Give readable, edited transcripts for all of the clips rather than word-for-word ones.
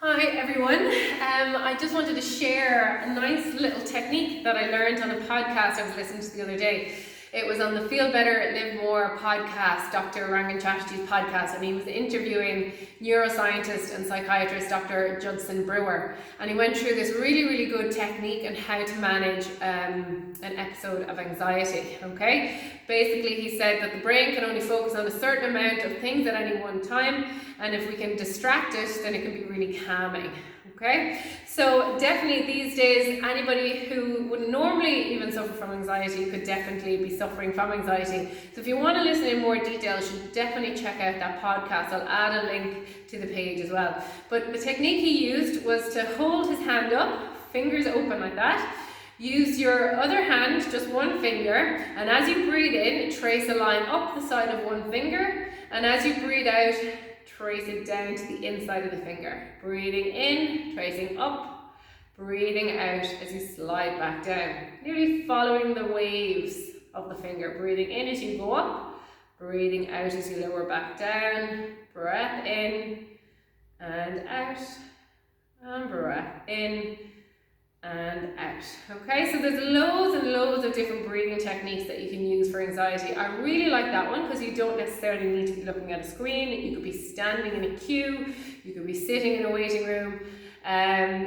Hi everyone, I just wanted to share a nice little technique that I learned on a podcast I was listening to the other day. It was on the Feel Better, Live More podcast, Dr. Rangan Chattergee's podcast, and he was interviewing neuroscientist and psychiatrist Dr. Judson Brewer. And he went through this really good technique on how to manage an episode of anxiety, okay? Basically, he said that the brain can only focus on a certain amount of things at any one time, and if we can distract it, then it can be really calming. Okay, so definitely these days, anybody who would normally even suffer from anxiety could definitely be suffering from anxiety. So if you want to listen in more detail, you should definitely check out that podcast. I'll add a link to the page as well. But the technique he used was to hold his hand up, fingers open like that. Use your other hand, just one finger, and as you breathe in, trace a line up the side of one finger, and as you breathe out, trace it down to the inside of the finger. Breathing in, tracing up, breathing out as you slide back down. Nearly following the waves of the finger. Breathing in as you go up, breathing out as you lower back down. Breath in and out, and breath in and out. Okay, so there's loads and loads of different breathing techniques that you can use for anxiety. I really like that one because you don't necessarily need to be looking at a screen. You could be standing in a queue, you could be sitting in a waiting room,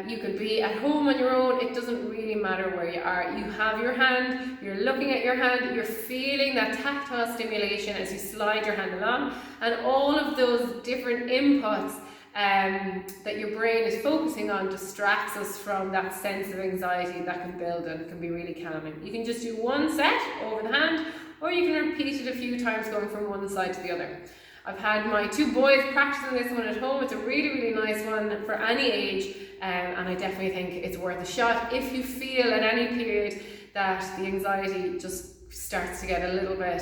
you could be at home on your own. It doesn't really matter where you are. You have your hand, you're looking at your hand, you're feeling that tactile stimulation as you slide your hand along, and all of those different inputs that your brain is focusing on distracts us from that sense of anxiety that can build, and it can be really calming. You can just do one set over the hand, or you can repeat it a few times going from one side to the other. I've had my two boys practicing this one at home. It's a really nice one for any age, and I definitely think it's worth a shot if you feel at any period that the anxiety just starts to get a little bit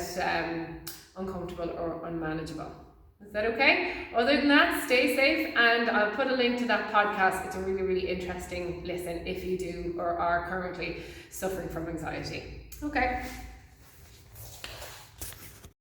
uncomfortable or unmanageable. Is that okay? Other than that, stay safe, and I'll put a link to that podcast. It's a really interesting listen if you do or are currently suffering from anxiety. Okay.